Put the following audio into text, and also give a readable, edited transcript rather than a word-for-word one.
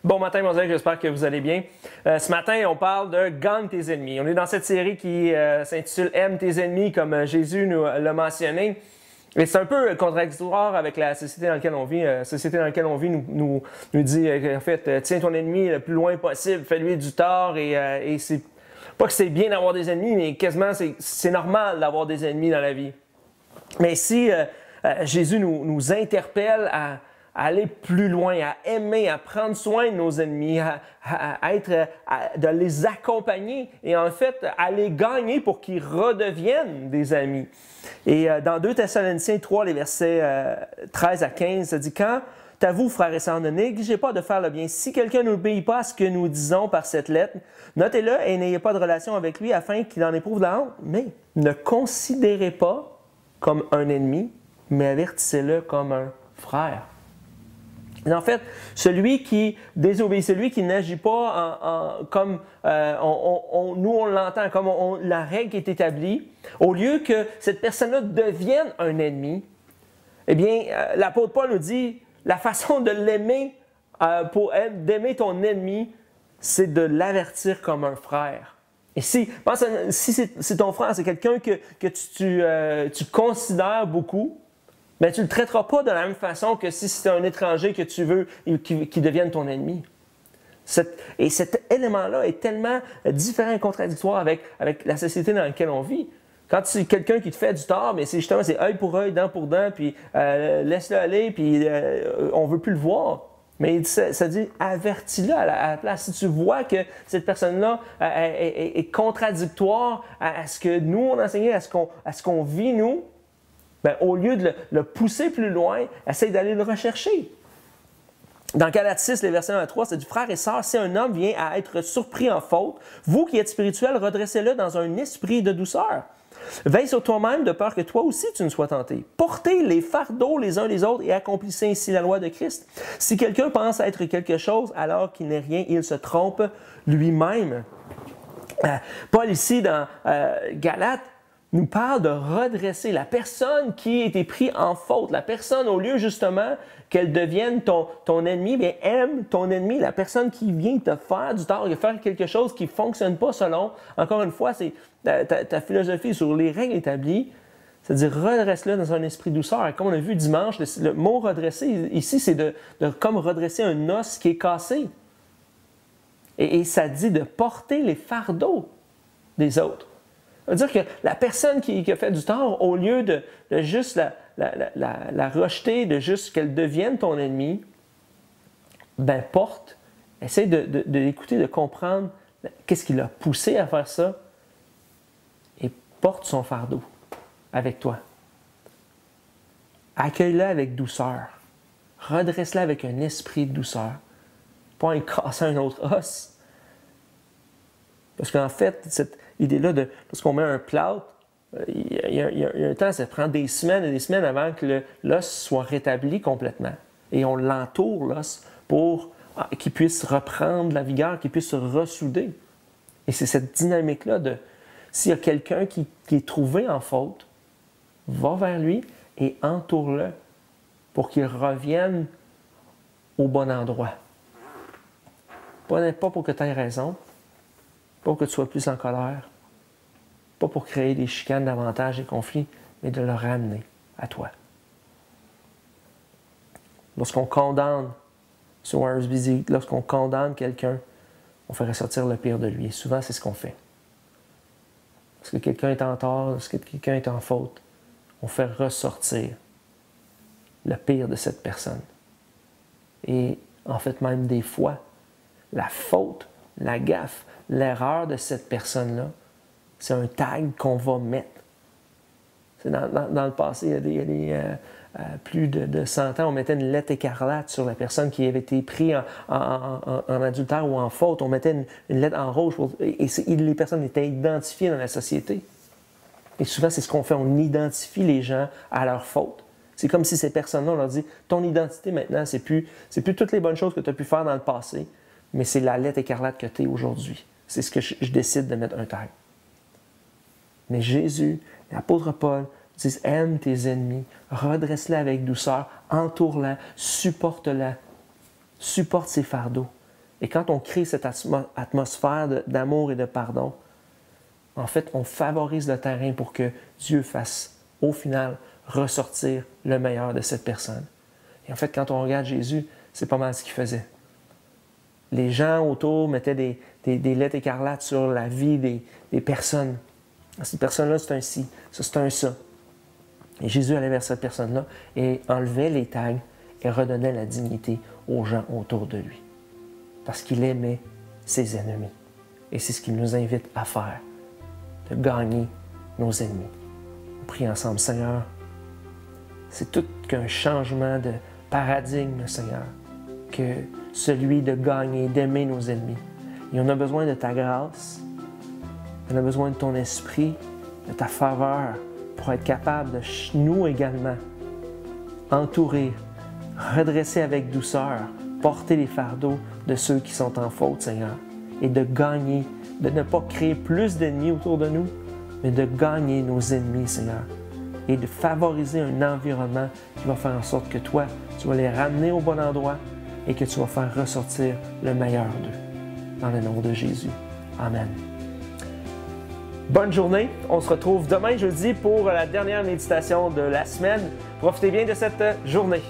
Bon matin, Mosaic, j'espère que vous allez bien. Ce matin, on parle de gagne tes ennemis. On est dans cette série qui s'intitule Aime tes ennemis, comme Jésus nous l'a mentionné. Et c'est un peu contradictoire avec la société dans laquelle on vit. La société dans laquelle on vit nous dit, en fait, tiens ton ennemi le plus loin possible, fais-lui du tort. Et c'est pas que c'est bien d'avoir des ennemis, mais quasiment c'est normal d'avoir des ennemis dans la vie. Mais si Jésus nous interpelle à aller plus loin, à aimer, à prendre soin de nos ennemis, de les accompagner et en fait à les gagner pour qu'ils redeviennent des amis. Et dans 2 Thessaloniciens 3, les versets 13 à 15, ça dit « Quant à vous, frères et sœurs, ne négligez pas de faire le bien. Si quelqu'un n'obéit pas à ce que nous disons par cette lettre, notez-le et n'ayez pas de relation avec lui afin qu'il en éprouve la honte. Mais ne considérez pas comme un ennemi, mais avertissez-le comme un frère. » Et en fait, celui qui désobéit, celui qui n'agit pas comme nous on l'entend, comme la règle est établie, au lieu que cette personne-là devienne un ennemi, eh bien, l'apôtre Paul nous dit, la façon de l'aimer, d'aimer ton ennemi, c'est de l'avertir comme un frère. Et si c'est ton frère, c'est quelqu'un que tu considères beaucoup, mais tu ne le traiteras pas de la même façon que si c'est un étranger que tu veux qui devienne ton ennemi. Et cet élément-là est tellement différent et contradictoire avec la société dans laquelle on vit. Quand c'est quelqu'un qui te fait du tort, mais c'est justement œil pour œil, dent pour dent, puis laisse-le aller, puis on ne veut plus le voir. Mais ça dit avertis-le à la place. Si tu vois que cette personne-là est contradictoire à ce que nous on enseignait, à ce qu'on vit nous, bien, au lieu de le pousser plus loin, essaye d'aller le rechercher. Dans Galates 6, les versets 1 à 3, c'est du frère et sœur, si un homme vient à être surpris en faute, vous qui êtes spirituels, redressez-le dans un esprit de douceur. Veille sur toi-même de peur que toi aussi tu ne sois tenté. Portez les fardeaux les uns les autres et accomplissez ainsi la loi de Christ. Si quelqu'un pense être quelque chose alors qu'il n'est rien, il se trompe lui-même. Paul ici dans Galates nous parle de redresser la personne qui a été prise en faute. La personne, au lieu justement qu'elle devienne ton ennemi, bien aime ton ennemi. La personne qui vient te faire du tort, faire quelque chose qui ne fonctionne pas selon, encore une fois, c'est ta philosophie sur les règles établies, c'est-à-dire redresse-le dans un esprit douceur. Et comme on a vu dimanche, le mot redresser, ici, c'est de comme redresser un os qui est cassé. Et ça dit de porter les fardeaux des autres. Ça veut dire que la personne qui a fait du tort, au lieu de juste la rejeter, de juste qu'elle devienne ton ennemi, ben essaie de l'écouter, de comprendre qu'est-ce qui l'a poussé à faire ça et porte son fardeau avec toi. Accueille-le avec douceur. Redresse-le avec un esprit de douceur. Pas en cassant un autre os. Parce qu'en fait, cette idée-là, lorsqu'on met un plâtre, il y a un temps, ça prend des semaines et des semaines avant que l'os soit rétabli complètement. Et on l'entoure, l'os, pour qu'il puisse reprendre la vigueur, qu'il puisse se ressouder. Et c'est cette dynamique-là de, s'il y a quelqu'un qui est trouvé en faute, va vers lui et entoure-le pour qu'il revienne au bon endroit. Pas pour que tu aies raison, pas pour que tu sois plus en colère, pas pour créer des chicanes davantage, des conflits, mais de le ramener à toi. Lorsqu'on condamne, sur Warsby, lorsqu'on condamne quelqu'un, on fait ressortir le pire de lui. Et souvent, c'est ce qu'on fait. Lorsque quelqu'un est en tort, lorsque quelqu'un est en faute, on fait ressortir le pire de cette personne. Et en fait, même des fois, la faute, la gaffe, l'erreur de cette personne-là, c'est un tag qu'on va mettre. C'est dans le passé, il y a plus de 100 ans, on mettait une lettre écarlate sur la personne qui avait été prise en adultère ou en faute. On mettait une lettre en rouge et les personnes étaient identifiées dans la société. Et souvent, c'est ce qu'on fait, on identifie les gens à leur faute. C'est comme si ces personnes-là, on leur dit, ton identité maintenant, c'est plus toutes les bonnes choses que tu as pu faire dans le passé, mais c'est la lettre écarlate que tu es aujourd'hui. C'est ce que je décide de mettre un tag. Mais Jésus, l'apôtre Paul, disent aime tes ennemis, redresse-la avec douceur, entoure-la, supporte-la, supporte ses fardeaux. Et quand on crée cette atmosphère d'amour et de pardon, en fait, on favorise le terrain pour que Dieu fasse, au final, ressortir le meilleur de cette personne. Et en fait, quand on regarde Jésus, c'est pas mal ce qu'il faisait. Les gens autour mettaient des lettres écarlates sur la vie des personnes. Cette personne-là, c'est un ci, ça, c'est un ça. Et Jésus allait vers cette personne-là et enlevait les tags et redonnait la dignité aux gens autour de lui. Parce qu'il aimait ses ennemis. Et c'est ce qu'il nous invite à faire, de gagner nos ennemis. On prie ensemble, Seigneur. C'est tout qu'un changement de paradigme, Seigneur, que celui de gagner, d'aimer nos ennemis. Et on a besoin de ta grâce, on a besoin de ton esprit, de ta faveur, pour être capable de nous également entourer, redresser avec douceur, porter les fardeaux de ceux qui sont en faute, Seigneur, et de gagner, de ne pas créer plus d'ennemis autour de nous, mais de gagner nos ennemis, Seigneur, et de favoriser un environnement qui va faire en sorte que toi, tu vas les ramener au bon endroit et que tu vas faire ressortir le meilleur d'eux. Dans le nom de Jésus. Amen. Bonne journée. On se retrouve demain jeudi pour la dernière méditation de la semaine. Profitez bien de cette journée.